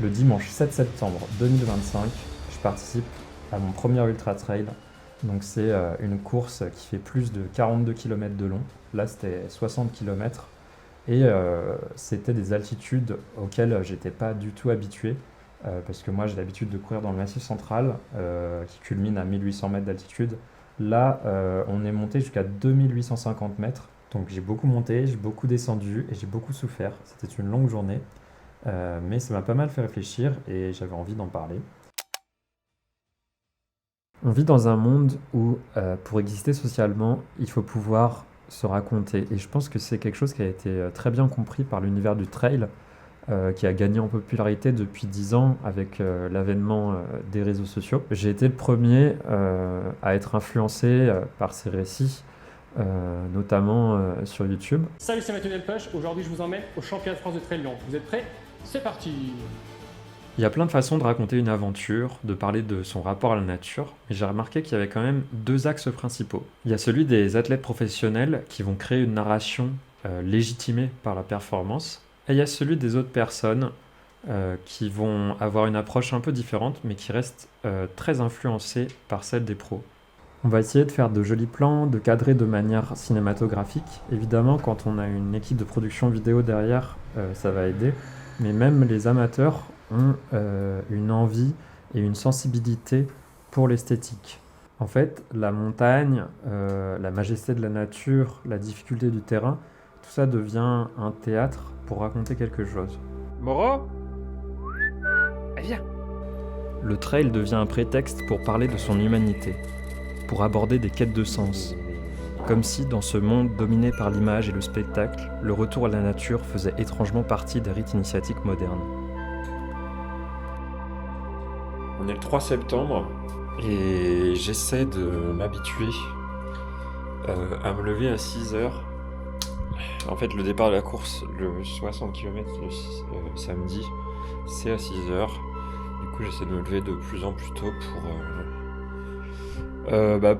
Le dimanche 7 septembre 2025, je participe à mon premier ultra trail. Donc c'est une course qui fait plus de 42 km de long. Là c'était 60 km. Et c'était des altitudes auxquelles j'étais pas du tout habitué. Parce que moi j'ai l'habitude de courir dans le Massif central qui culmine à 1800 mètres d'altitude. Là on est monté jusqu'à 2850 mètres. Donc j'ai beaucoup monté, j'ai beaucoup descendu et j'ai beaucoup souffert. C'était une longue journée. Mais ça m'a pas mal fait réfléchir et j'avais envie d'en parler. On vit dans un monde où, pour exister socialement, il faut pouvoir se raconter. Et je pense que c'est quelque chose qui a été très bien compris par l'univers du trail, qui a gagné en popularité depuis 10 ans avec l'avènement des réseaux sociaux. J'ai été le premier à être influencé par ces récits, notamment sur YouTube. Salut, c'est Mathieu Delpech. Aujourd'hui, je vous emmène au championnat de France de trail Lyon. Vous êtes prêts? C'est parti! Il y a plein de façons de raconter une aventure, de parler de son rapport à la nature, mais j'ai remarqué qu'il y avait quand même deux axes principaux. Il y a celui des athlètes professionnels qui vont créer une narration légitimée par la performance, et il y a celui des autres personnes qui vont avoir une approche un peu différente, mais qui reste très influencée par celle des pros. On va essayer de faire de jolis plans, de cadrer de manière cinématographique. Évidemment, quand on a une équipe de production vidéo derrière, ça va aider, mais même les amateurs ont une envie et une sensibilité pour l'esthétique. En fait, la montagne, la majesté de la nature, la difficulté du terrain, tout ça devient un théâtre pour raconter quelque chose. Moreau? Viens! Le trail devient un prétexte pour parler de son humanité, pour aborder des quêtes de sens. Comme si, dans ce monde dominé par l'image et le spectacle, le retour à la nature faisait étrangement partie des rites initiatiques modernes. On est le 3 septembre et j'essaie de m'habituer à me lever à 6 heures. En fait, le départ de la course, le 60 km samedi, c'est à 6 heures. Du coup, j'essaie de me lever de plus en plus tôt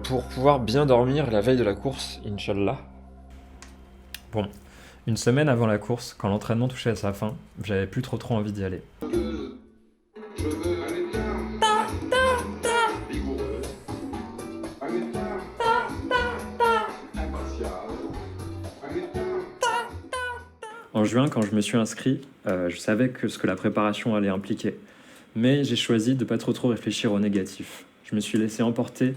pour pouvoir bien dormir la veille de la course, Inch'Allah. Bon, une semaine avant la course, quand l'entraînement touchait à sa fin, j'avais plus trop envie d'y aller. En juin, quand je me suis inscrit, je savais ce que la préparation allait impliquer. Mais j'ai choisi de ne pas trop réfléchir au négatif. Je me suis laissé emporter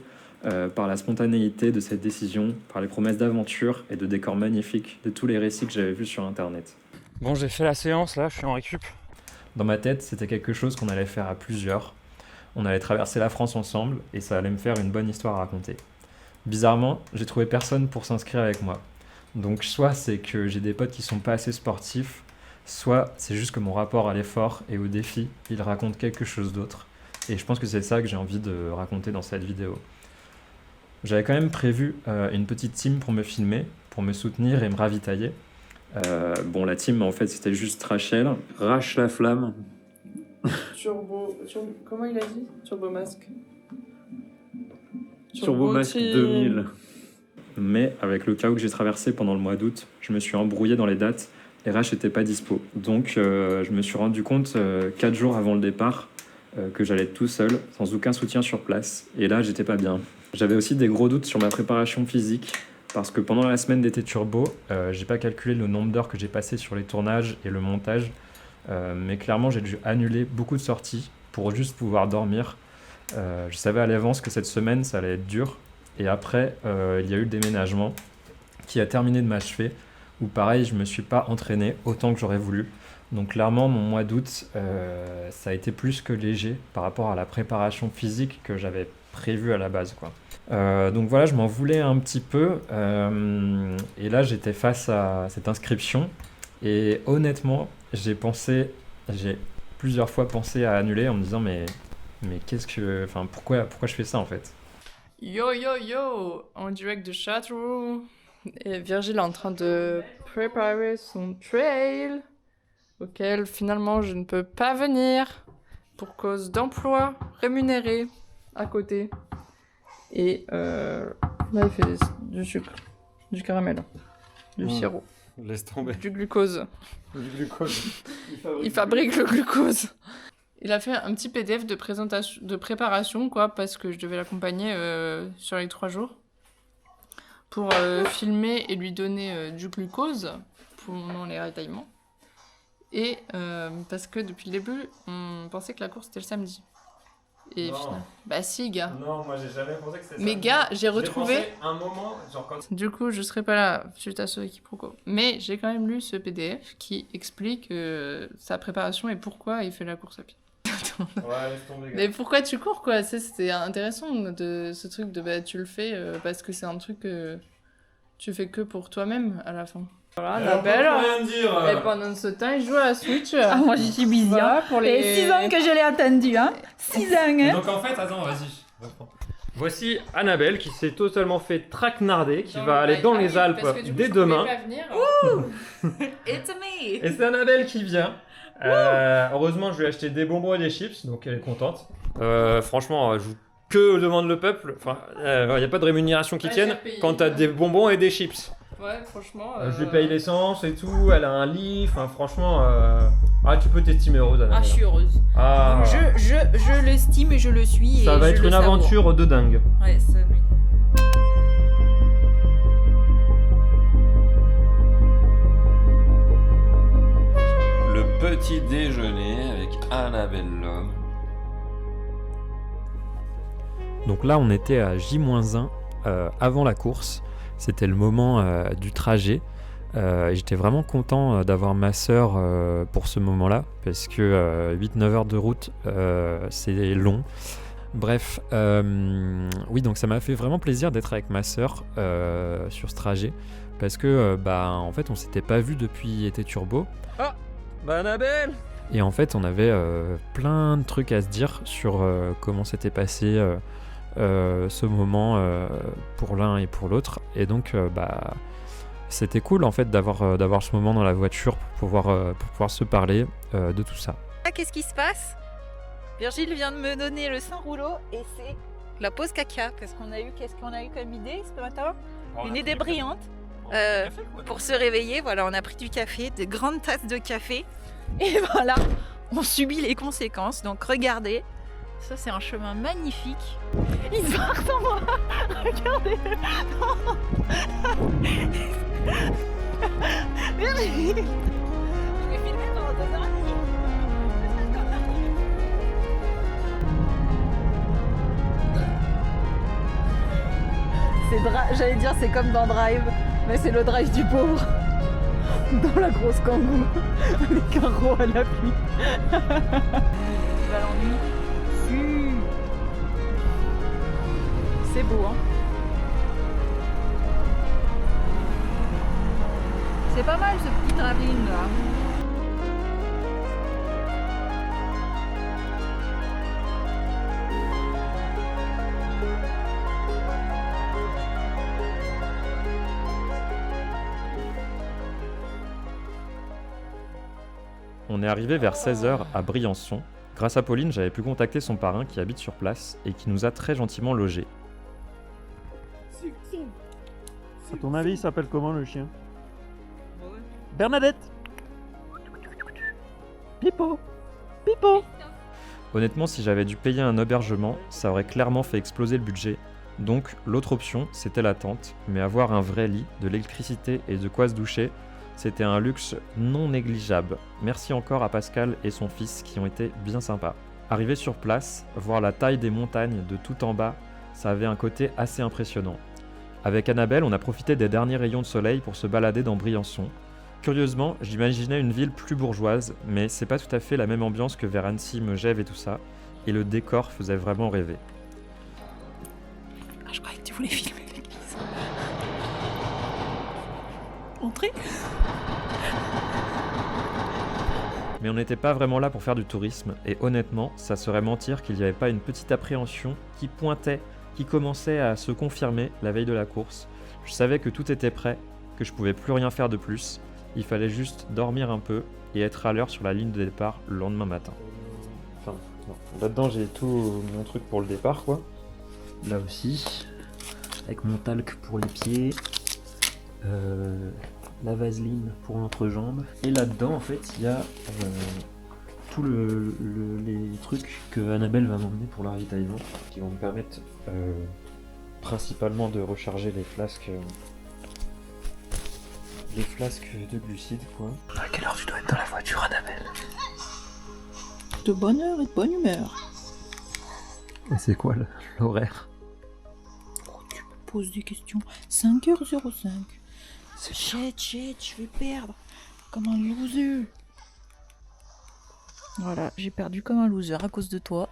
par la spontanéité de cette décision, par les promesses d'aventure et de décors magnifiques de tous les récits que j'avais vus sur internet. Bon, j'ai fait la séance là, je suis en récup. Dans ma tête, c'était quelque chose qu'on allait faire à plusieurs. On allait traverser la France ensemble et ça allait me faire une bonne histoire à raconter. Bizarrement, j'ai trouvé personne pour s'inscrire avec moi. Donc soit c'est que j'ai des potes qui sont pas assez sportifs, soit c'est juste que mon rapport à l'effort et au défi, il raconte quelque chose d'autre. Et je pense que c'est ça que j'ai envie de raconter dans cette vidéo. J'avais quand même prévu une petite team pour me filmer, pour me soutenir et me ravitailler. La team en fait c'était juste Rachel, Rach la flamme. Comment il a dit? Turbomasque. Turbomasque Team. 2000. Mais avec le chaos que j'ai traversé pendant le mois d'août, je me suis embrouillé dans les dates et Rach n'était pas dispo. Donc je me suis rendu compte 4 jours avant le départ que j'allais être tout seul, sans aucun soutien sur place. Et là, j'étais pas bien. J'avais aussi des gros doutes sur ma préparation physique, parce que pendant la semaine d'été turbo, j'ai pas calculé le nombre d'heures que j'ai passé sur les tournages et le montage, mais clairement, j'ai dû annuler beaucoup de sorties pour juste pouvoir dormir. Je savais à l'avance que cette semaine, ça allait être dur. Et après, il y a eu le déménagement qui a terminé de m'achever, où pareil, je me suis pas entraîné autant que j'aurais voulu. Donc clairement, mon mois d'août, ça a été plus que léger par rapport à la préparation physique que j'avais prévue à la base, quoi. Donc voilà, je m'en voulais un petit peu. Et là, j'étais face à cette inscription. Et honnêtement, j'ai plusieurs fois pensé à annuler en me disant mais pourquoi je fais ça en fait? Yo yo yo, en direct de Châteauroux. Et Virgile est en train de préparer son trail, auquel finalement je ne peux pas venir pour cause d'emploi rémunéré à côté. Et là il fait du sucre, du caramel, du sirop. Laisse tomber. Du glucose. Du glucose. Il fabrique le glucose. Il a fait un petit PDF de présentation, de préparation, quoi, parce que je devais l'accompagner sur les 3 jours pour filmer et lui donner du glucose pendant les ravitaillements. Et parce que depuis le début, on pensait que la course était le samedi. Et finalement... Bah si, gars. Non, moi j'ai jamais pensé que c'était ça. Mais gars, j'ai retrouvé... J'ai pensé un moment, genre quand... Du coup, je serai pas là suite à ce quiproquo. Mais j'ai quand même lu ce PDF qui explique sa préparation et pourquoi il fait la course à pied. Ouais, laisse tomber, gars. Mais pourquoi tu cours, quoi? C'était intéressant de ce truc de bah, tu le fais parce que c'est un truc que tu fais que pour toi-même à la fin. Voilà, Annabelle. Rien dire. Et pendant ce temps, il joue à la Switch. Ah, moi, j'y suis busy. Voilà, Hein. pour Et 6 ans que je l'ai attendu. Hein. 6 ans. Hein. Donc en fait, attends, vas-y. Voici Annabelle qui s'est totalement fait traquenarder, qui va aller dans les Alpes dès demain. It's me. Et c'est Annabelle qui vient. Heureusement, je lui ai acheté des bonbons et des chips, donc elle est contente. Franchement, je joue que demande le peuple. Enfin, il n'y a pas de rémunération qui tienne quand t'as des bonbons et des chips. Ouais, franchement. Je lui paye l'essence et tout, elle a un lit, enfin franchement, tu peux t'estimer heureuse, Annabelle. Ah, je suis heureuse. Ah, Je l'estime et je le suis. ça et va je être le une savoure. aventure de dingue. Ouais, ça oui. Le petit déjeuner avec Annabelle Lhomme. Donc là, on était à J-1 avant la course. C'était le moment du trajet. Et j'étais vraiment content d'avoir ma sœur pour ce moment-là, parce que 8-9 heures de route, c'est long. Bref, oui, donc ça m'a fait vraiment plaisir d'être avec ma sœur sur ce trajet, parce que, en fait, on s'était pas vu depuis été turbo. Ah, Annabelle. Et en fait, on avait plein de trucs à se dire sur comment s'était passé ce moment pour l'un et pour l'autre. Et donc, c'était cool en fait d'avoir ce moment dans la voiture pour pouvoir se parler de tout ça. Ah, qu'est-ce qui se passe? Virgile vient de me donner le Saint Rouleau et c'est la pause caca. Qu'est-ce qu'on a eu comme idée ce matin? Une idée brillante. Pour se réveiller, voilà, on a pris du café, de grandes tasses de café. Et voilà, on subit les conséquences. Donc regardez, ça c'est un chemin magnifique. Il se barre sans moi. Regardez. Virgile, je vais filmer pendant 2 heures et demie. J'allais dire c'est comme dans Drive, mais c'est le Drive du pauvre. Dans la grosse kangou, les carreaux à l'appui. l'ennui. C'est beau, hein. C'est pas mal ce petit travelling là. On est arrivé vers 16h à Briançon. Grâce à Pauline, j'avais pu contacter son parrain qui habite sur place et qui nous a très gentiment logés. À ton avis, il s'appelle comment le chien? Bernadette. Pipo. Pipo. Honnêtement, si j'avais dû payer un hébergement, ça aurait clairement fait exploser le budget. Donc l'autre option, c'était la tente, mais avoir un vrai lit, de l'électricité et de quoi se doucher, c'était un luxe non négligeable. Merci encore à Pascal et son fils qui ont été bien sympas. Arrivé sur place, voir la taille des montagnes de tout en bas, ça avait un côté assez impressionnant. Avec Annabelle, on a profité des derniers rayons de soleil pour se balader dans Briançon. Curieusement, j'imaginais une ville plus bourgeoise, mais c'est pas tout à fait la même ambiance que vers Annecy, Megève et tout ça, et le décor faisait vraiment rêver. Ah, je croyais que tu voulais filmer l'église. Entrez. Mais on n'était pas vraiment là pour faire du tourisme, et honnêtement, ça serait mentir qu'il n'y avait pas une petite appréhension qui pointait, qui commençait à se confirmer la veille de la course. Je savais que tout était prêt, que je pouvais plus rien faire de plus, il fallait juste dormir un peu et être à l'heure sur la ligne de départ le lendemain matin. Enfin, non. Là-dedans j'ai tout mon truc pour le départ quoi. Là aussi, avec mon talc pour les pieds, la vaseline pour l'entrejambe. Et là-dedans, en fait, il y a tous les trucs que Annabelle va m'emmener pour le ravitaillement, qui vont me permettre principalement de recharger les flasques de glucides, quoi. À quelle heure tu dois être dans la voiture, Annabelle? De bonne heure et de bonne humeur. Et c'est quoi l'horaire? Oh, tu me poses des questions. 5h05. Shit, je vais perdre. Comme un loser. Voilà, j'ai perdu comme un loser à cause de toi.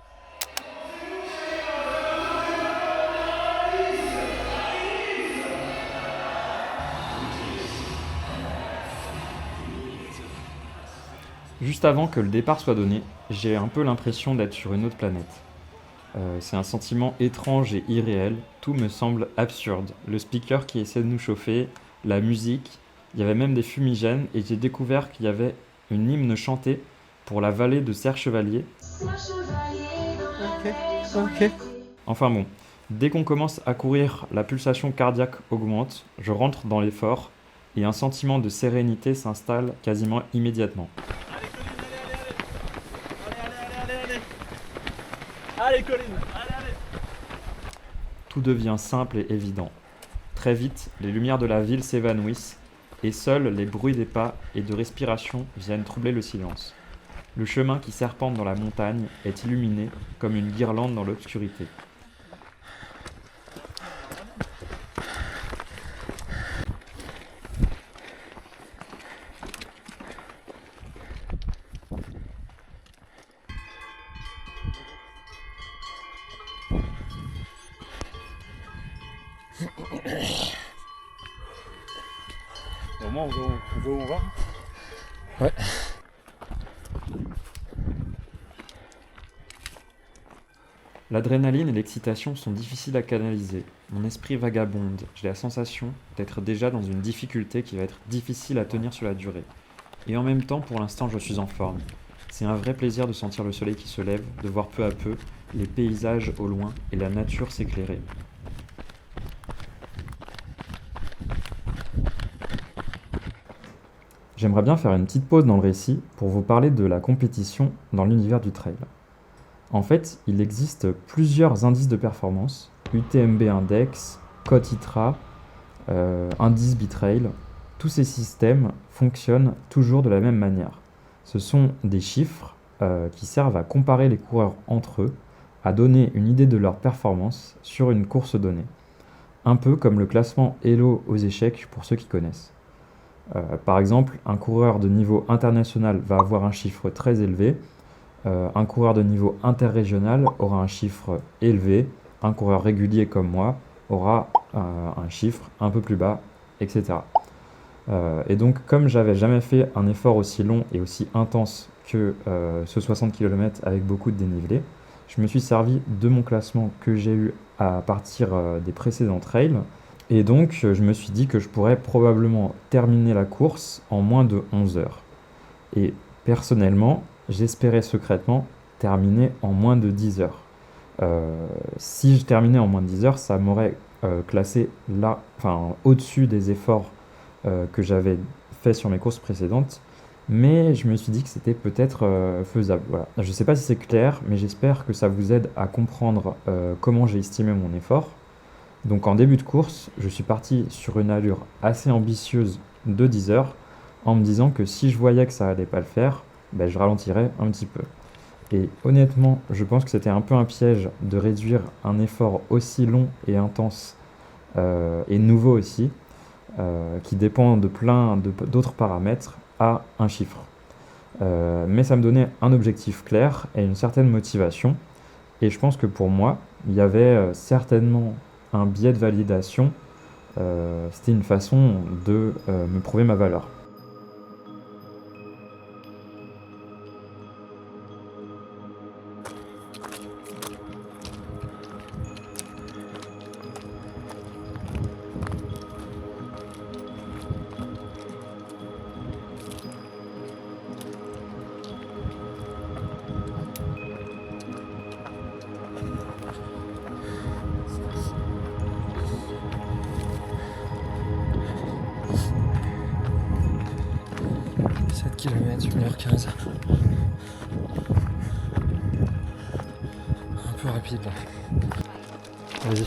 Juste avant que le départ soit donné, j'ai un peu l'impression d'être sur une autre planète. C'est un sentiment étrange et irréel, tout me semble absurde. Le speaker qui essaie de nous chauffer, la musique, il y avait même des fumigènes et j'ai découvert qu'il y avait une hymne chantée pour la vallée de Serre-Chevalier. Ok. Enfin bon, dès qu'on commence à courir, la pulsation cardiaque augmente, je rentre dans l'effort et un sentiment de sérénité s'installe quasiment immédiatement. Allez, Colline! Tout devient simple et évident. Très vite, les lumières de la ville s'évanouissent et seuls les bruits des pas et de respiration viennent troubler le silence. Le chemin qui serpente dans la montagne est illuminé comme une guirlande dans l'obscurité. Au moins, on va où on va? Ouais. L'adrénaline et l'excitation sont difficiles à canaliser. Mon esprit vagabonde. J'ai la sensation d'être déjà dans une difficulté qui va être difficile à tenir sur la durée. Et en même temps, pour l'instant, je suis en forme. C'est un vrai plaisir de sentir le soleil qui se lève, de voir peu à peu les paysages au loin et la nature s'éclairer. J'aimerais bien faire une petite pause dans le récit pour vous parler de la compétition dans l'univers du trail. En fait, il existe plusieurs indices de performance, UTMB Index, Cote ITRA, Indice Bitrail. Tous ces systèmes fonctionnent toujours de la même manière. Ce sont des chiffres qui servent à comparer les coureurs entre eux, à donner une idée de leur performance sur une course donnée. Un peu comme le classement Elo aux échecs pour ceux qui connaissent. Par exemple, un coureur de niveau international va avoir un chiffre très élevé, un coureur de niveau interrégional aura un chiffre élevé, un coureur régulier comme moi aura un chiffre un peu plus bas, etc. Et donc, comme j'avais jamais fait un effort aussi long et aussi intense que ce 60 km avec beaucoup de dénivelé, je me suis servi de mon classement que j'ai eu à partir des précédents trails. Et donc, je me suis dit que je pourrais probablement terminer la course en moins de 11 heures. Et personnellement, j'espérais secrètement terminer en moins de 10 heures. Si je terminais en moins de 10 heures, ça m'aurait classé là, au-dessus des efforts que j'avais fait sur mes courses précédentes. Mais je me suis dit que c'était peut-être faisable. Voilà. Je ne sais pas si c'est clair, mais j'espère que ça vous aide à comprendre comment j'ai estimé mon effort. Donc en début de course, je suis parti sur une allure assez ambitieuse de 10 heures en me disant que si je voyais que ça allait pas le faire, je ralentirais un petit peu. Et honnêtement, je pense que c'était un peu un piège de réduire un effort aussi long et intense et nouveau aussi, qui dépend de plein d'autres paramètres, à un chiffre. Mais ça me donnait un objectif clair et une certaine motivation. Et je pense que pour moi, il y avait certainement un biais de validation, c'était une façon de me prouver ma valeur. km, 1h15. Un peu rapide là. Vas-y.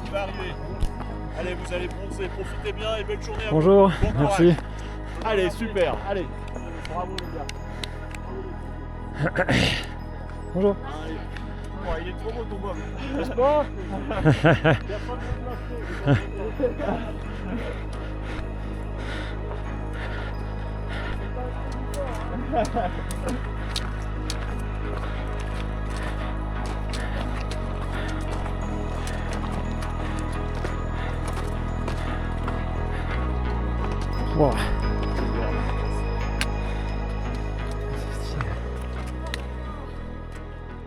qui va arriver. Allez, vous allez bronzer, profitez bien et belle journée à Bonjour, vous. Bon merci. courage. Allez, super, allez. Bravo les gars. Bonjour. Allez. Oh, il est trop beau ton homme. N'est-ce pas? Personne ne peut lâcher. Wow.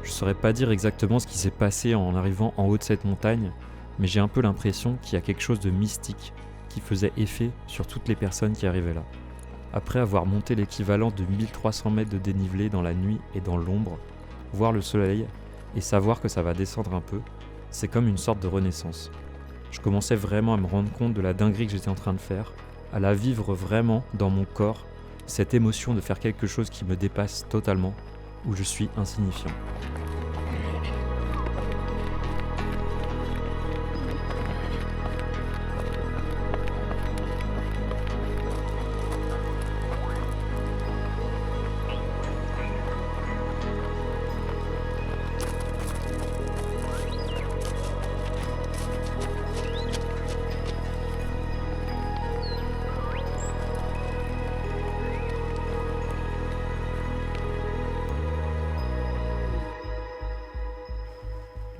Je saurais pas dire exactement ce qui s'est passé en arrivant en haut de cette montagne, mais j'ai un peu l'impression qu'il y a quelque chose de mystique qui faisait effet sur toutes les personnes qui arrivaient là. Après avoir monté l'équivalent de 1300 mètres de dénivelé dans la nuit et dans l'ombre, voir le soleil et savoir que ça va descendre un peu, c'est comme une sorte de renaissance. Je commençais vraiment à me rendre compte de la dinguerie que j'étais en train de faire, à la vivre vraiment dans mon corps, cette émotion de faire quelque chose qui me dépasse totalement, où je suis insignifiant.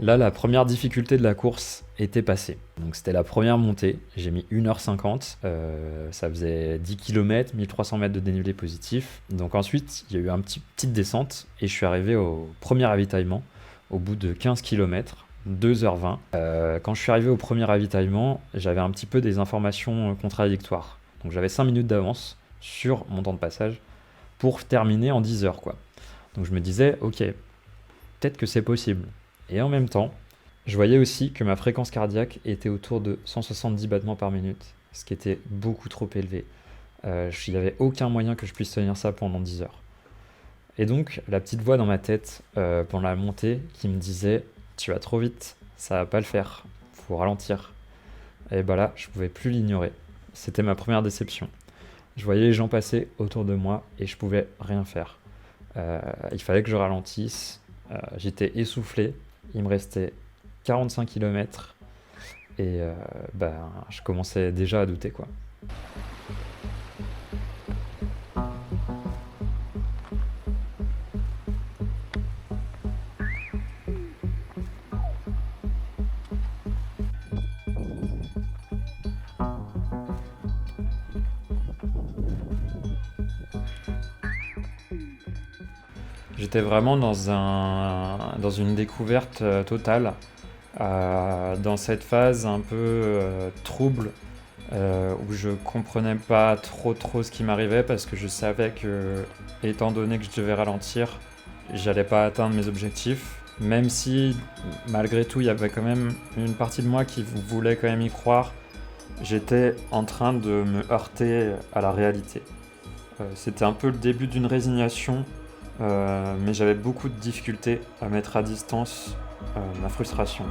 Là, la première difficulté de la course était passée. Donc c'était la première montée, j'ai mis 1h50, ça faisait 10 km, 1300 mètres de dénivelé positif. Donc ensuite, il y a eu une petite descente et je suis arrivé au premier ravitaillement au bout de 15 km, 2h20. Quand je suis arrivé au premier ravitaillement, j'avais un petit peu des informations contradictoires. Donc j'avais 5 minutes d'avance sur mon temps de passage pour terminer en 10 heures, quoi. Donc je me disais, ok, peut-être que c'est possible. Et en même temps, je voyais aussi que ma fréquence cardiaque était autour de 170 battements par minute, ce qui était beaucoup trop élevé. Il n'y avait aucun moyen que je puisse tenir ça pendant 10 heures. Et donc, la petite voix dans ma tête pendant la montée qui me disait « Tu vas trop vite, ça va pas le faire, faut ralentir ». Et bah là, je pouvais plus l'ignorer. C'était ma première déception. Je voyais les gens passer autour de moi et je pouvais rien faire. Il fallait que je ralentisse, j'étais essoufflé. Il me restait 45 km et je commençais déjà à douter, quoi. J'étais vraiment dans une découverte totale, dans cette phase un peu trouble, où je comprenais pas trop ce qui m'arrivait parce que je savais que, étant donné que je devais ralentir, j'allais pas atteindre mes objectifs, même si malgré tout il y avait quand même une partie de moi qui voulait quand même y croire. J'étais en train de me heurter à la réalité. C'était un peu le début d'une résignation. Mais j'avais beaucoup de difficultés à mettre à distance ma frustration.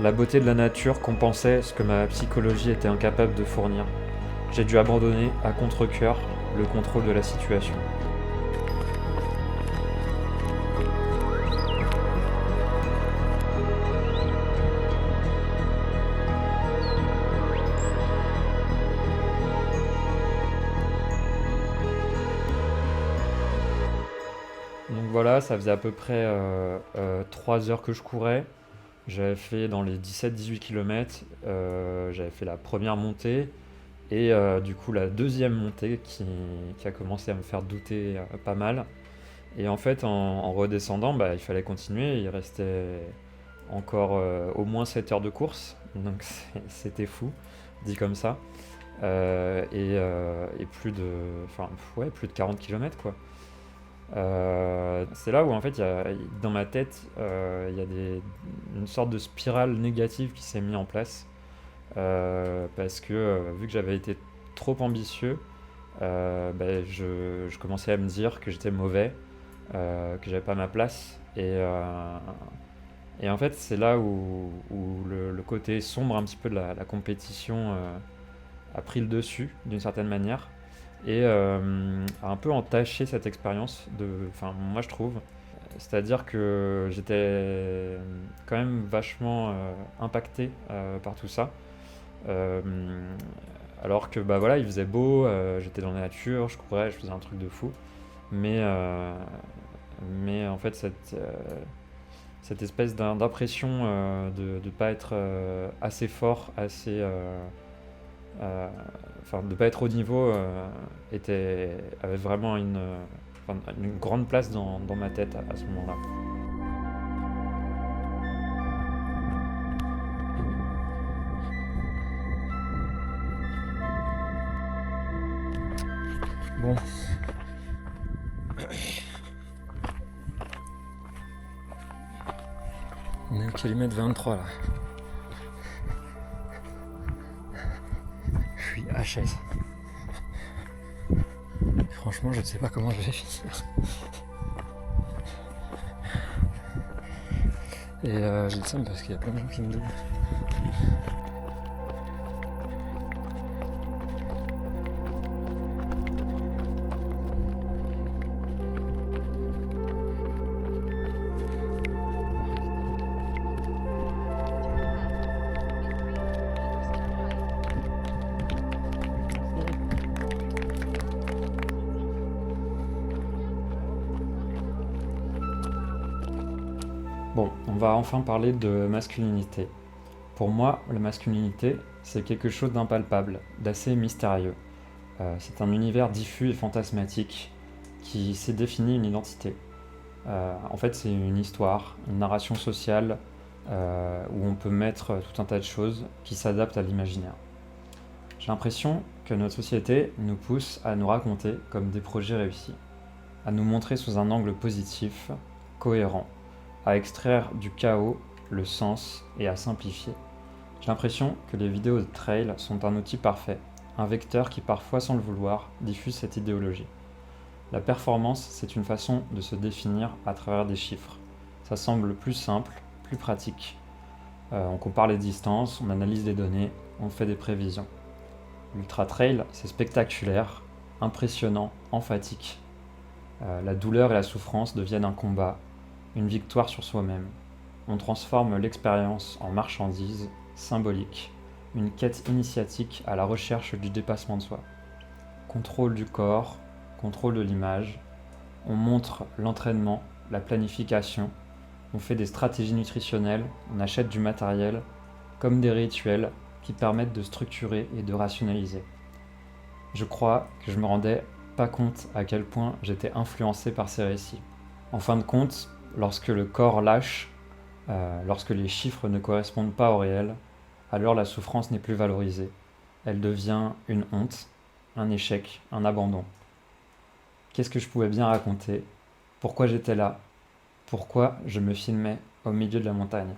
La beauté de la nature compensait ce que ma psychologie était incapable de fournir. J'ai dû abandonner à contre-cœur le contrôle de la situation. Donc voilà, ça faisait à peu près 3 heures que je courais. J'avais fait dans les 17-18 km, j'avais fait la première montée et du coup la deuxième montée qui a commencé à me faire douter pas mal. Et en fait, en redescendant, il fallait continuer. Il restait encore au moins 7 heures de course, donc c'était fou, dit comme ça. Et plus de 40 km quoi. C'est là où en fait dans ma tête il y a une sorte de spirale négative qui s'est mise en place parce que vu que j'avais été trop ambitieux, je commençais à me dire que j'étais mauvais, que j'avais pas ma place et en fait c'est là où le côté sombre un petit peu de la compétition a pris le dessus d'une certaine manière et a un peu entaché cette expérience, moi je trouve. C'est-à-dire que j'étais quand même vachement impacté par tout ça. Alors que il faisait beau, j'étais dans la nature, je courais, je faisais un truc de fou. Mais en fait cette espèce d'impression de ne pas être assez fort, de pas être au niveau avait vraiment une grande place dans ma tête à ce moment-là. Bon. On est au kilomètre 23 là. Je suis HS. Franchement, je ne sais pas comment je vais finir. Et j'ai le seum parce qu'il y a plein de gens qui me doublent. Bon, on va enfin parler de masculinité. Pour moi, la masculinité, c'est quelque chose d'impalpable, d'assez mystérieux. C'est un univers diffus et fantasmatique qui s'est défini une identité. En fait, c'est une histoire, une narration sociale où on peut mettre tout un tas de choses qui s'adaptent à l'imaginaire. J'ai l'impression que notre société nous pousse à nous raconter comme des projets réussis, à nous montrer sous un angle positif, cohérent, à extraire du chaos le sens et à simplifier. J'ai l'impression que les vidéos de trail sont un outil parfait, un vecteur qui parfois sans le vouloir diffuse cette idéologie. La performance, c'est une façon de se définir à travers des chiffres. Ça semble plus simple, plus pratique. On compare les distances, on analyse les données, on fait des prévisions. L'ultra trail, c'est spectaculaire, impressionnant, emphatique. La douleur et la souffrance deviennent un combat, une victoire sur soi-même. On transforme l'expérience en marchandise, symbolique, une quête initiatique à la recherche du dépassement de soi. Contrôle du corps, contrôle de l'image, on montre l'entraînement, la planification, on fait des stratégies nutritionnelles, on achète du matériel, comme des rituels qui permettent de structurer et de rationaliser. Je crois que je me rendais pas compte à quel point j'étais influencé par ces récits. En fin de compte, lorsque le corps lâche, lorsque les chiffres ne correspondent pas au réel, alors la souffrance n'est plus valorisée. Elle devient une honte, un échec, un abandon. Qu'est-ce que je pouvais bien raconter? Pourquoi j'étais là? Pourquoi je me filmais au milieu de la montagne?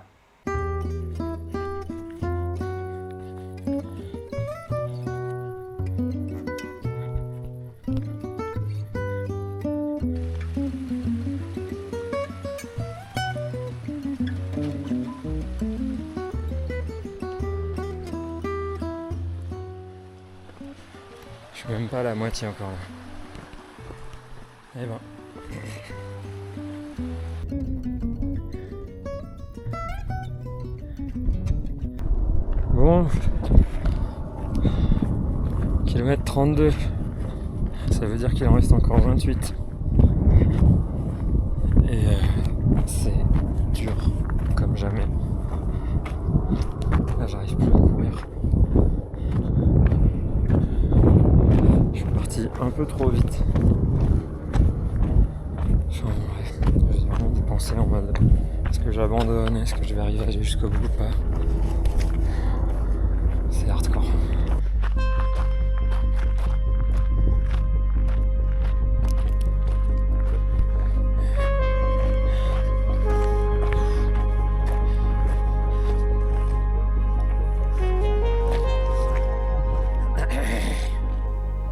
Je suis même pas à la moitié encore là. Eh ben. Bon. Kilomètre 32. Ça veut dire qu'il en reste encore 28. jamais. Là, j'arrive plus à courir. Je suis parti un peu trop vite. Enfin, ouais, j'ai vraiment pensé en mode est-ce que j'abandonne, est-ce que je vais arriver jusqu'au bout ou pas. C'est hardcore.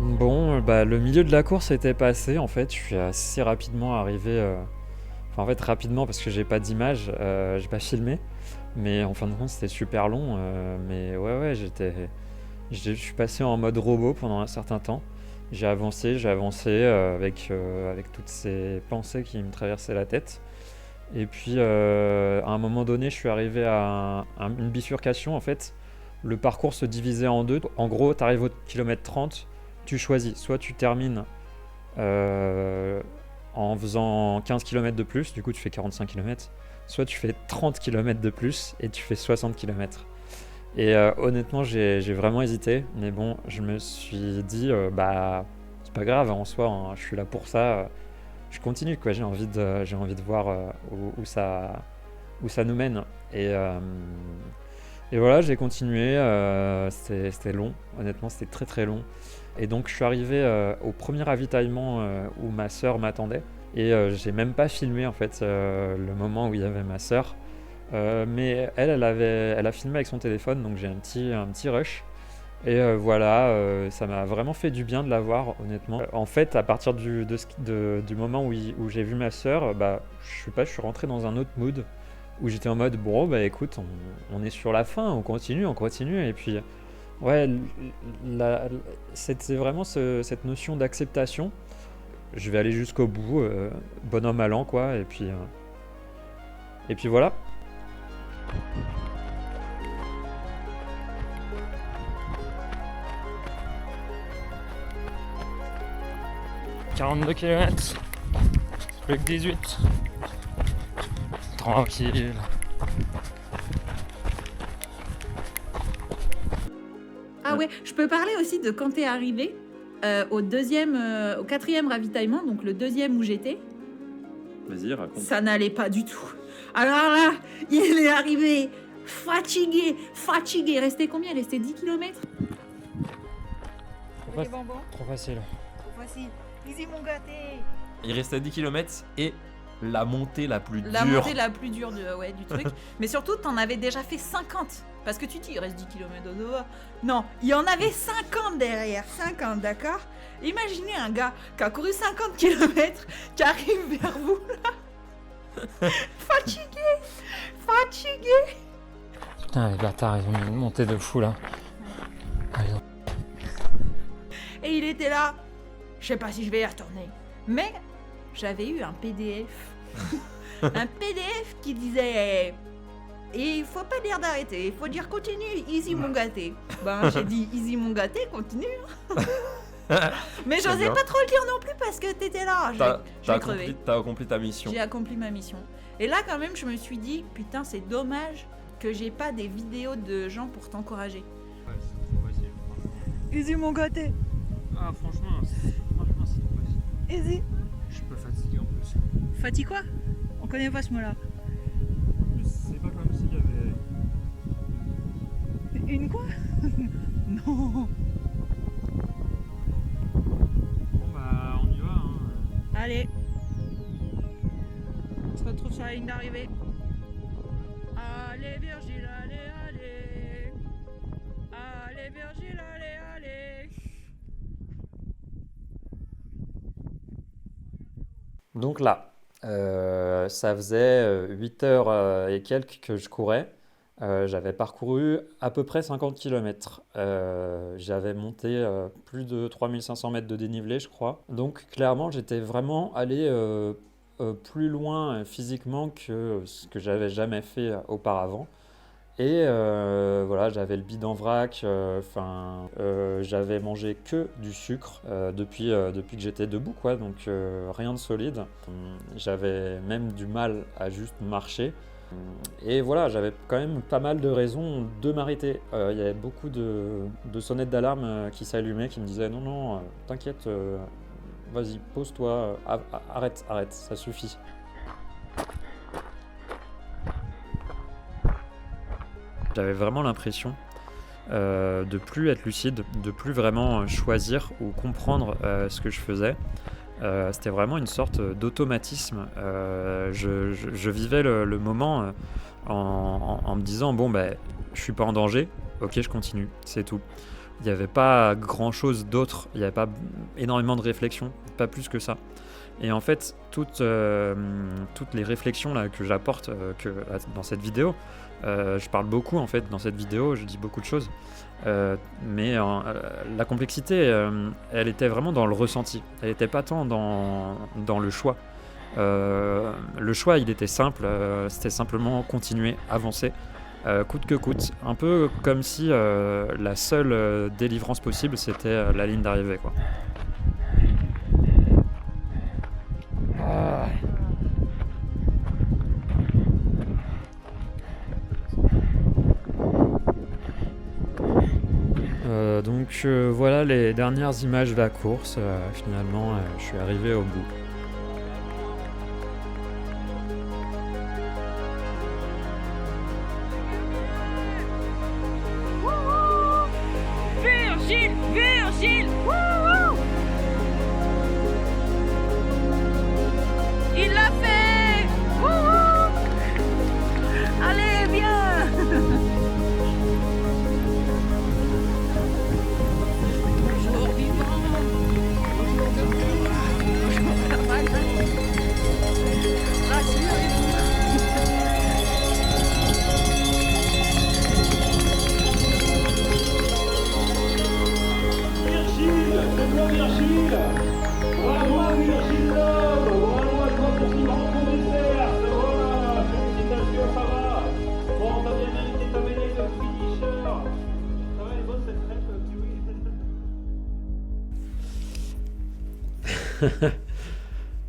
Bon, bah, le milieu de la course était passé. En fait, je suis assez rapidement arrivé. Enfin, en fait, rapidement parce que j'ai pas d'image, j'ai pas filmé. Mais en fin de compte, c'était super long. Mais ouais, je suis passé en mode robot pendant un certain temps. J'ai avancé avec toutes ces pensées qui me traversaient la tête. Et puis, à un moment donné, je suis arrivé à une bifurcation. En fait, le parcours se divisait en deux. En gros, tu arrives au kilomètre 30. Tu choisis, soit tu termines en faisant 15 km de plus, du coup tu fais 45 km, soit tu fais 30 km de plus et tu fais 60 km. Et honnêtement, j'ai vraiment hésité, mais bon, je me suis dit, bah, c'est pas grave, en soi, hein, je suis là pour ça, je continue, quoi, j'ai envie de voir où ça nous mène. Et voilà, j'ai continué, c'était long, honnêtement, c'était très très long. Et donc je suis arrivé au premier ravitaillement où ma sœur m'attendait. Et j'ai même pas filmé en fait le moment où il y avait ma sœur. Mais elle a filmé avec son téléphone, donc j'ai un petit rush. Et voilà, ça m'a vraiment fait du bien de la voir, honnêtement. En fait, à partir du moment où j'ai vu ma sœur, bah, je suis rentré dans un autre mood où j'étais en mode bon, bah écoute, on est sur la fin, on continue. Et puis, ouais, c'est vraiment cette notion d'acceptation. Je vais aller jusqu'au bout, bonhomme allant, quoi. Et puis voilà. 42 km, plus que 18. Tranquille. Ah ouais, je peux parler aussi de quand t'es arrivé au quatrième ravitaillement, donc le deuxième où j'étais. Vas-y, raconte. Ça n'allait pas du tout. Alors là, il est arrivé fatigué. Restait combien? Il restait 10 km. Trop facile. Trop facile. Easy mon gâté. Il restait 10 km et la montée la plus dure. La montée la plus dure du truc. Mais surtout, t'en avais déjà fait 50. Parce que tu dis, il reste 10 km de devant. Non, il y en avait 50 derrière. 50, d'accord? Imaginez un gars qui a couru 50 km, qui arrive vers vous là. Fatigué. Putain, les bâtards, ils ont mis une montée de fou là. Et il était là. Je sais pas si je vais y retourner. Mais j'avais eu un PDF. Un PDF qui disait... Et il faut pas dire d'arrêter, il faut dire continue, easy mon gâté. Ben j'ai dit easy mon gâté, continue. Mais j'osais pas trop le dire non plus parce que t'étais là. T'as accompli ta mission. J'ai accompli ma mission. Et là quand même je me suis dit, putain c'est dommage que j'ai pas des vidéos de gens pour t'encourager. Ouais, c'est facile. Easy mon gâté. Ah franchement c'est facile. Easy. Je suis pas fatigué en plus. Fatigue quoi? On connaît pas ce mot là. C'est pas comme s'il y avait... Une quoi? Non. Bon bah on y va hein. Allez. On se retrouve sur la ligne d'arrivée. Allez Virgile, allez. Allez Virgile, allez. Donc là, ça faisait 8 heures et quelques que je courais. J'avais parcouru à peu près 50 km. J'avais monté plus de 3500 mètres de dénivelé, je crois. Donc clairement, j'étais vraiment allé plus loin physiquement que ce que j'avais jamais fait auparavant. Et voilà, j'avais le bide en vrac, j'avais mangé que du sucre depuis que j'étais debout, quoi, donc rien de solide. J'avais même du mal à juste marcher. Et voilà, j'avais quand même pas mal de raisons de m'arrêter. Il y avait beaucoup de sonnettes d'alarme qui s'allumaient, qui me disaient non, t'inquiète, vas-y, pose-toi, arrête, ça suffit. J'avais vraiment l'impression de plus être lucide, de plus vraiment choisir ou comprendre ce que je faisais. C'était vraiment une sorte d'automatisme. Je vivais le moment en me disant bon ben je suis pas en danger, ok je continue, c'est tout. Il n'y avait pas grand chose d'autre, il n'y avait pas énormément de réflexion, pas plus que ça. Et en fait toutes les réflexions là que j'apporte dans cette vidéo, je parle beaucoup en fait dans cette vidéo, je dis beaucoup de choses. Mais la complexité, elle était vraiment dans le ressenti. Elle n'était pas tant dans le choix. Le choix, il était simple. C'était simplement continuer, avancer, coûte que coûte. Un peu comme si la seule délivrance possible, c'était la ligne d'arrivée, quoi. Donc voilà les dernières images de la course. Finalement, je suis arrivé au bout. Virgile, wouhou! Il l'a fait! Wouhou! Allez, bien! Bonjour, vivant! Rassurez-vous! Virgile! Bravo Virgile Lhomme! Bravo à toi pour ce grand dessert! Voilà! Félicitations, ça va! Bon, t'as bien mérité ta médaille de finisher! Ça va, elle est bonne cette crêpe, kiwi?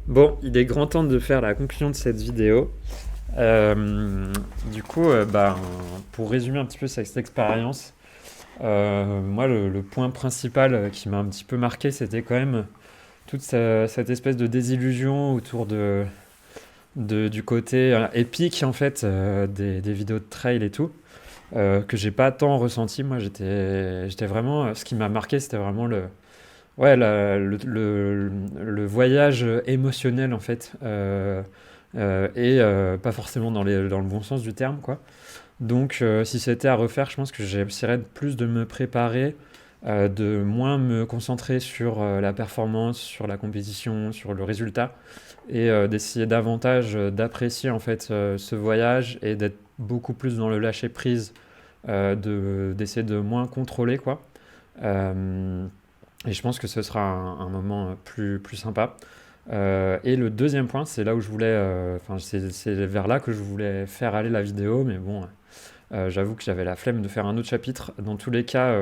Bon, il est grand temps de faire la conclusion de cette vidéo. Du coup, pour résumer un petit peu cette expérience, moi, le point principal qui m'a un petit peu marqué, c'était quand même toute cette espèce de désillusion autour du côté épique en fait des vidéos de trail et tout, que j'ai pas tant ressenti. Moi, j'étais vraiment. Ce qui m'a marqué, c'était vraiment le voyage émotionnel en fait, et pas forcément dans le bon sens du terme, quoi. Donc, si c'était à refaire, je pense que j'essaierais plus de me préparer, de moins me concentrer sur la performance, sur la compétition, sur le résultat, et d'essayer davantage d'apprécier en fait ce voyage et d'être beaucoup plus dans le lâcher prise, d'essayer de moins contrôler, quoi. Et je pense que ce sera un moment plus sympa. Et le deuxième point, c'est là où je voulais, c'est vers là que je voulais faire aller la vidéo, mais bon. J'avoue que j'avais la flemme de faire un autre chapitre. Dans tous les cas,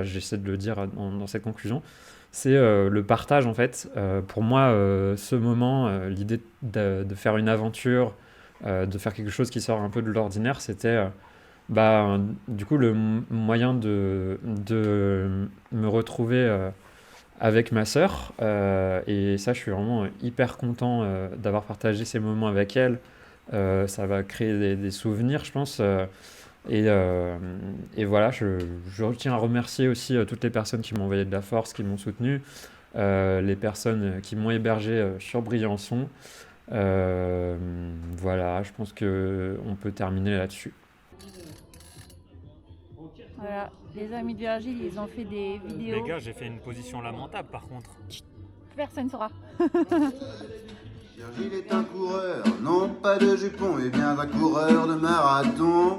j'essaie de le dire dans cette conclusion, c'est le partage en fait. Pour moi, ce moment, l'idée de faire une aventure, de faire quelque chose qui sort un peu de l'ordinaire, c'était du coup le moyen de me retrouver avec ma sœur. Et ça, je suis vraiment hyper content d'avoir partagé ces moments avec elle. Ça va créer des souvenirs, je pense. Et voilà, je tiens à remercier aussi toutes les personnes qui m'ont envoyé de la force, qui m'ont soutenu, les personnes qui m'ont hébergé sur Briançon. Voilà, je pense qu'on peut terminer là-dessus. Voilà, les amis de Virgile, ils ont fait des vidéos. Les gars, j'ai fait une position lamentable par contre. Personne ne saura. Virgile est un coureur, non pas de jupon, mais bien un coureur de marathon.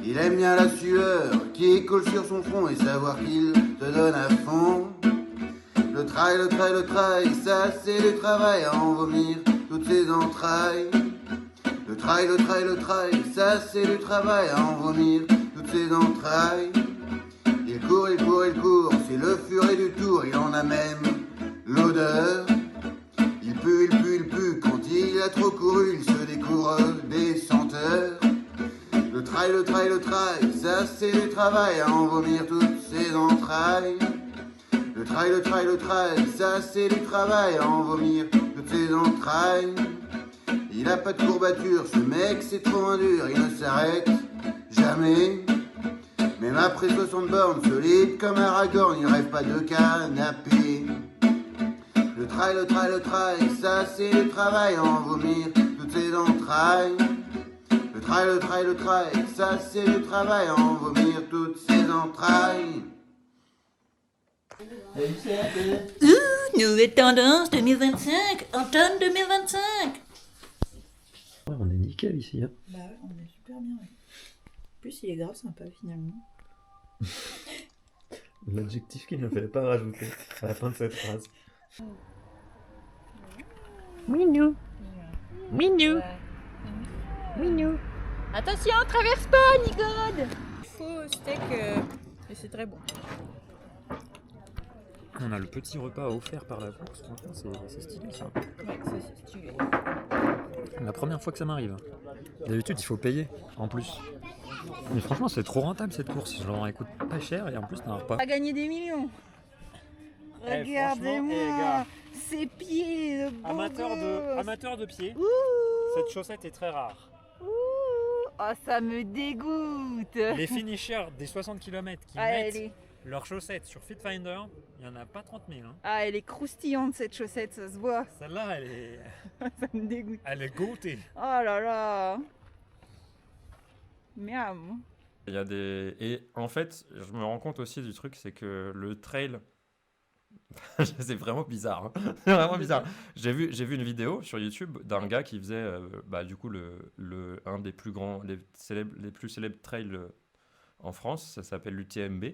Il aime bien la sueur qui colle sur son front et savoir qu'il te donne à fond. Le trail, ça c'est du travail à en vomir toutes ses entrailles. Le trail, ça c'est du travail à en vomir toutes ses entrailles. Il court, c'est le furet du tour, il en a même l'odeur. Il pue, quand il a trop couru, il se découvre trail, ça c'est du travail à en vomir toutes ses entrailles. Le trail, ça c'est du travail à en vomir toutes ses entrailles. Il a pas de courbature, ce mec c'est trop dur, il ne s'arrête jamais. Même après 60 bornes, solide comme Aragorn, il rêve pas de canapé. Le trail, ça c'est du travail à en vomir toutes ses entrailles. Le trail, ça c'est du travail à en vomir toutes ses entrailles. Nouvelle tendance 2025, automne 2025. Ouais, on est nickel ici. Hein. Bah ouais, on est super bien. Ouais. En plus, il est grave sympa finalement. L'adjectif qu'il ne fallait pas rajouter à la fin de cette phrase. Minou. Minou. Minou. Attention, traverse pas, Nigode. Faux steak, et c'est très bon. On a le petit repas offert par la course. Franchement, c'est stylé ça. Ouais, ça c'est stylé. La première fois que ça m'arrive. D'habitude, il faut payer en plus. Mais franchement, c'est trop rentable cette course. Genre, elle coûte pas cher et en plus, t'as un repas. On va gagner des millions. Regardez-moi ces pieds de beau gosse. Amateur de pied, Ouh, cette chaussette est très rare. ouh. Oh, ça me dégoûte. Les finishers des 60 km qui Ah, mettent elle est... leurs chaussettes sur Fitfinder, il n'y en a pas 30 000. Hein. ah, elle est croustillante cette chaussette, ça se voit. Celle-là, elle est... Ça me dégoûte. elle est goûtée. Oh là là. Miam. Il y a des... Et en fait, je me rends compte aussi du truc, c'est que le trail... c'est vraiment bizarre. Hein. C'est vraiment bizarre. J'ai vu une vidéo sur YouTube d'un gars qui faisait du coup un des plus grands, les plus célèbres trails en France. Ça s'appelle l'UTMB,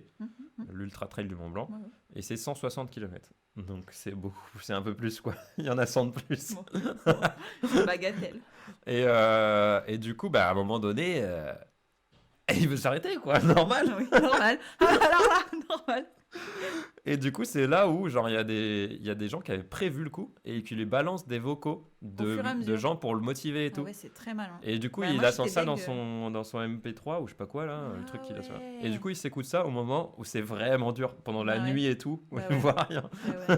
l'Ultra Trail du Mont Blanc. Ouais, ouais. Et c'est 160 km. Donc c'est beaucoup, c'est un peu plus quoi. Il y en a 100 de plus. Bon. Bagatelle. Et du coup, à un moment donné, il veut s'arrêter quoi, normal. Oui, normal. Alors là, normal. Et du coup, c'est là où genre il y a des gens qui avaient prévu le coup et qui lui balancent des vocaux Au fur et à de mesure. gens pour le motiver et Ah tout. ouais, c'est très malin. Et du coup, Bah, il moi, a sent j'étais ça deg. dans son MP3 ou je sais pas quoi là, le Ah truc qu'il a sur. ouais. Et du coup, il s'écoute ça au moment où c'est vraiment dur, pendant la Bah ouais. nuit et tout, où Bah il ouais. voit rien. Ouais, ouais. Ouais,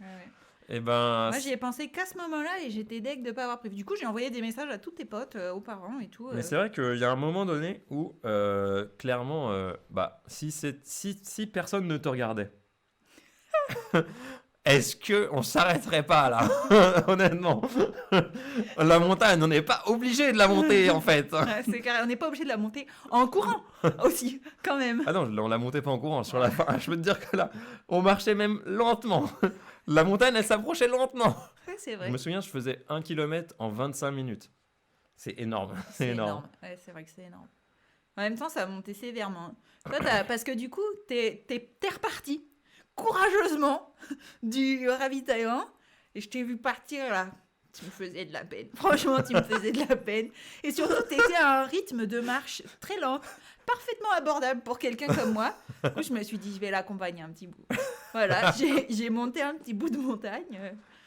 ouais. Et ben, Moi, j'y ai pensé qu'à ce moment-là et j'étais deg de pas avoir prévu. Du coup, j'ai envoyé des messages à tous tes potes, aux parents et tout. mais c'est vrai qu'il y a un moment donné où clairement, si personne ne te regardait, est-ce que on s'arrêterait pas là? Honnêtement, la montagne, on n'est pas obligé de la monter en fait. Ouais, c'est carré, on n'est pas obligé de la monter en courant aussi, quand même. Ah non, on la montait pas en courant sur la fin. Je peux te dire que là, on marchait même lentement. La montagne, elle s'approchait lentement. Ouais, c'est Je vrai. me souviens, je faisais 1 km en 25 minutes. C'est énorme. C'est énorme. Ouais, c'est vrai que c'est énorme. En même temps, ça a monté sévèrement. Toi, parce que du coup, t'es reparti courageusement du ravitaillement et je t'ai vu partir là. Tu me faisais de la peine. Franchement, tu me faisais de la peine. Et surtout, t'étais à un rythme de marche très lent, parfaitement abordable pour quelqu'un comme moi. Du coup, je me suis dit, je vais l'accompagner un petit bout. Voilà, j'ai monté un petit bout de montagne.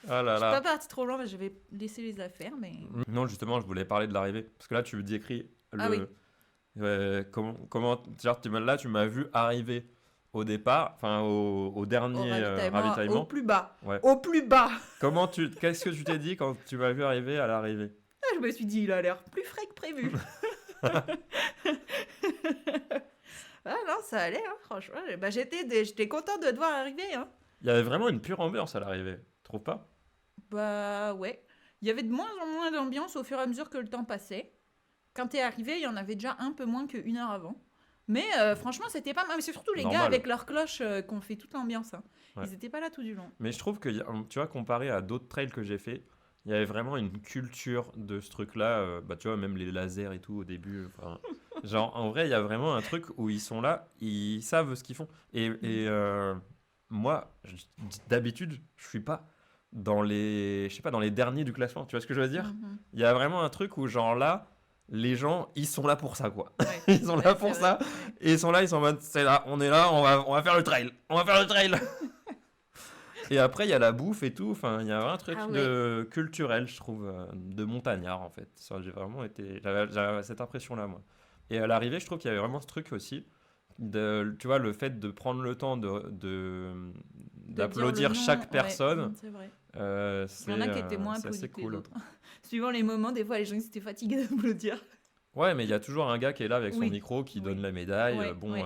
Ah là Je suis là. pas partie trop loin, je vais laisser les affaires, mais... Non, justement, je voulais parler de l'arrivée. Parce que là, tu décris Ah oui. comment genre, là, tu m'as vu arriver au départ, enfin au dernier ravitaillement. Au plus bas. Ouais. Au plus bas. Qu'est-ce que tu t'es dit quand tu m'as vu arriver à l'arrivée? Je me suis dit, il a l'air plus frais que prévu. Ah non, ça allait, hein, franchement. J'étais contente de te voir arriver. Hein. Il y avait vraiment une pure ambiance à l'arrivée, tu trouves pas? Bah ouais. Il y avait de moins en moins d'ambiance au fur et à mesure que le temps passait. Quand t'es arrivé, il y en avait déjà un peu moins qu'une heure avant. Mais franchement, c'était pas mal. Mais c'est surtout les Normal. gars avec leurs cloches qu'on fait toute l'ambiance. Hein. Ouais. Ils étaient pas là tout du long. Mais je trouve que, tu vois, comparé à d'autres trails que j'ai fait, il y avait vraiment une culture de ce truc-là. Tu vois, même les lasers et tout au début. Genre, en vrai, il y a vraiment un truc où ils sont là, ils savent ce qu'ils font. Et moi, d'habitude, je suis pas dans les derniers du classement. Tu vois ce que je veux dire? Mhm. Il y a vraiment un truc où, genre là, les gens, ils sont là pour ça, quoi. Ouais. Ils sont là Ouais, pour c'est ça. vrai. Et ils sont là, ils sont en mode, c'est là, on est là, on va faire le trail. On va faire le trail. Et après, il y a la bouffe et tout. Enfin, il y a un truc Ah de culturel, je trouve, de montagnard, en fait. Ça, j'avais cette impression-là, moi. Et à l'arrivée, je trouve qu'il y avait vraiment ce truc aussi. Tu vois, le fait de prendre le temps d'applaudir dire le nom, chaque personne, c'est vrai. c'est, Il y en a qui étaient moins c'est assez applaudis que les cool. autres. Suivant les moments, des fois, les gens ils étaient fatigués d'applaudir. Ouais, mais il y a toujours un gars qui est là avec son Oui. micro, qui Oui. donne la médaille. Ouais, Bon, ouais.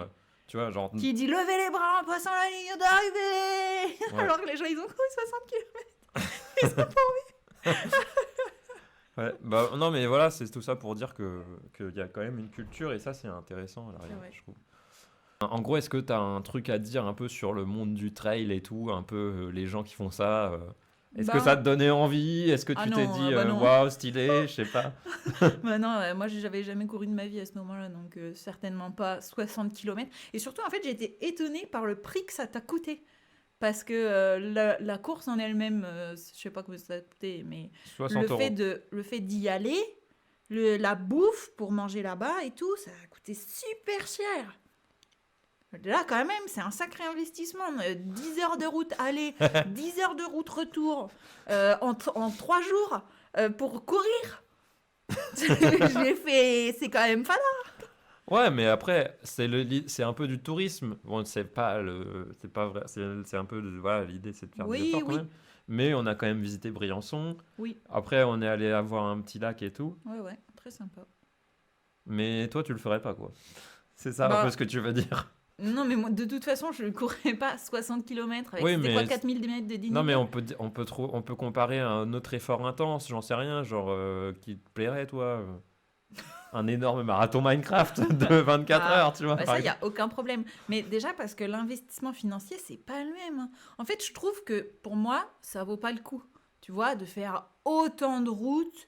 tu vois, genre. Qui dit levez les bras en passant la ligne d'arrivée Ouais. alors que les gens ils ont couru 60 km. Ouais, bah non, mais voilà, c'est tout ça pour dire qu'il y a quand même une culture et ça, c'est intéressant à l'arrivée, Ouais. je trouve. En gros, est-ce que tu as un truc à dire un peu sur le monde du trail et tout, un peu les gens qui font ça est-ce que ça te donnait envie? Est-ce que tu Ah t'es non, dit bah non. waouh, stylé, je sais pas. Bah non, moi j'avais jamais couru de ma vie à ce moment-là, donc certainement pas 60 km. Et surtout, en fait, j'ai été étonnée par le prix que ça t'a coûté. Parce que la course en elle-même, je sais pas combien ça a coûté, mais 60 euros. le fait d'y aller, la bouffe pour manger là-bas et tout, ça a coûté super cher. Là, quand même, c'est un sacré investissement. 10 heures de route aller, 10 heures de route retour en 3 jours pour courir. Je l'ai fait, c'est quand même fada. Ouais, mais après, c'est un peu du tourisme. Bon, c'est pas vrai. C'est un peu voilà, l'idée, c'est de faire Oui, des efforts quand oui. même. Mais on a quand même visité Briançon. Oui, Après, on est allé avoir un petit lac et tout. ouais, très sympa. Mais toi, tu le ferais pas, quoi. C'est ça un Bah, peu ce que tu veux dire. Non, mais moi, de toute façon, je ne courais pas 60 km avec Oui, c'était mais quoi, 4000 mètres de dignité. Non, mais on peut comparer à un autre effort intense, j'en sais rien, genre qui te plairait, toi. Un énorme marathon Minecraft de 24 Ah, heures, tu vois. Bah par ça, il n'y exemple. a aucun problème. Mais déjà, parce que l'investissement financier, c'est pas le même. Hein. En fait, je trouve que pour moi, ça vaut pas le coup. Tu vois, de faire autant de routes,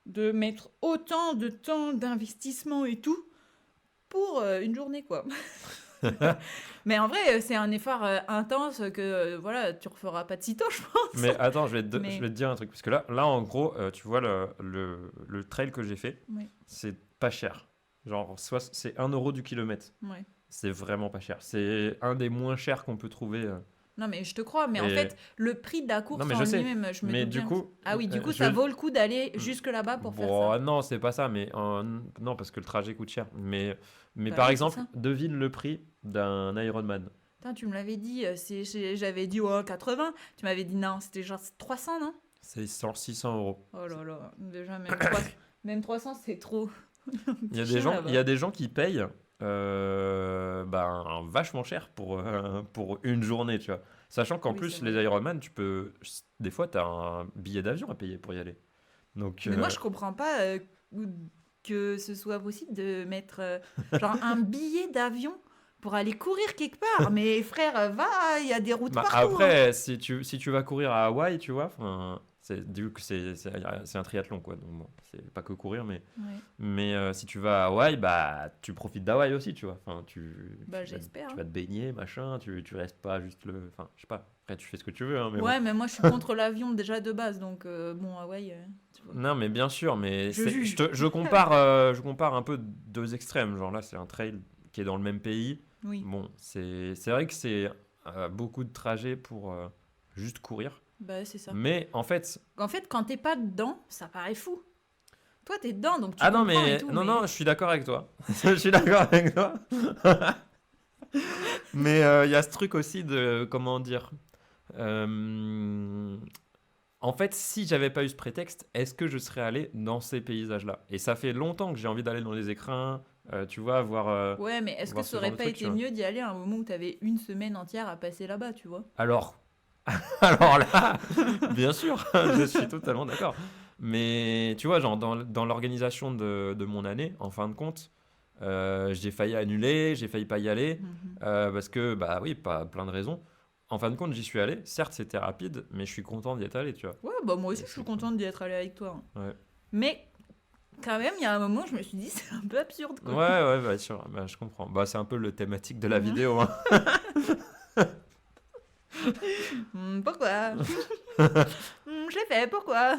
de mettre autant de temps d'investissement et tout pour une journée, quoi. Mais en vrai, c'est un effort intense que voilà, tu referas pas de sitôt, je pense. Mais attends, je vais te Mais- dire un truc. Parce que là en gros, tu vois, le trail que j'ai fait, Oui. c'est pas cher. Genre, c'est 1 euro du kilomètre. Ouais. C'est vraiment pas cher. C'est un des moins chers qu'on peut trouver. Non, mais je te crois. Mais en Et- fait, le prix de la course Non, mais en je sais. lui-même, je me Mais doute du bien. coup, Ah oui, du coup, je- ça vaut le coup d'aller jusque là-bas pour faire Bon, ça. non, c'est pas ça, mais non, parce que le trajet coûte cher. Mais Bah par oui, exemple, c'est ça. devine le prix d'un Ironman. Putain, tu me l'avais dit, j'avais dit 80. Tu m'avais dit non, c'était genre 300, non? C'est 600 euros. Oh là là, déjà, même 300, c'est trop. Il y a Cher, des gens, là-bas. il y a des gens qui payent vachement cher pour une journée, tu vois. Sachant qu'en Oui, plus, c'est les vrai. Ironman, des fois, tu as un billet d'avion à payer pour y aller. Donc, Mais moi, je comprends pas que ce soit possible de mettre genre un billet d'avion pour aller courir quelque part. Mais frère, va, il y a des routes bah, partout. hein. après, si tu vas courir à Hawaï, tu vois, du coup, c'est un triathlon, quoi. Donc, bon, c'est pas que courir, mais, Ouais. si tu vas à Hawaï, bah, tu profites d'Hawaï aussi, tu vois. Enfin, Bah, tu j'espère, vas te baigner, machin, tu restes pas juste Enfin, je sais pas. Après, tu fais ce que tu veux, hein, mais bon. Ouais, mais moi, je suis contre l'avion déjà de base. Donc, bon, Hawaï, tu vois. Non, mais bien sûr, mais Je juge. je compare un peu deux extrêmes. Genre là, c'est un trail qui est dans le même pays. Oui, Bon, c'est vrai que c'est beaucoup de trajets pour juste courir. bah, c'est ça. Mais en fait, En fait, quand t'es pas dedans, ça paraît fou. Toi, t'es dedans, donc tu ah non, comprends mais et tout, non, mais- non, je suis d'accord avec toi. Je suis d'accord avec toi. Mais il y a ce truc aussi de comment dire. En fait, si j'avais pas eu ce prétexte, est-ce que je serais allé dans ces paysages-là? Et ça fait longtemps que j'ai envie d'aller dans les écrins, tu vois, voir. Ouais, mais est-ce que voir ça ce aurait genre de pas truc, été tu vois. mieux d'y aller à un moment où t'avais une semaine entière à passer là-bas, tu vois? Alors, alors là, bien sûr, je suis totalement d'accord. Mais tu vois, genre dans l'organisation de mon année, en fin de compte, j'ai failli annuler, j'ai failli pas y aller, Mhm. parce que, bah oui, pas plein de raisons. En fin de compte, j'y suis allé. Certes, c'était rapide, mais je suis content d'y être allé, tu vois. Ouais, bah moi aussi, je suis contente d'y être allée avec toi. hein. Ouais. Mais quand même, il y a un moment, je me suis dit, c'est un peu absurde, quoi. Ouais, bah, sûr, bah, je comprends. Bah, c'est un peu le thématique de la Mhm. vidéo, hein. Pourquoi Je l'ai fait, pourquoi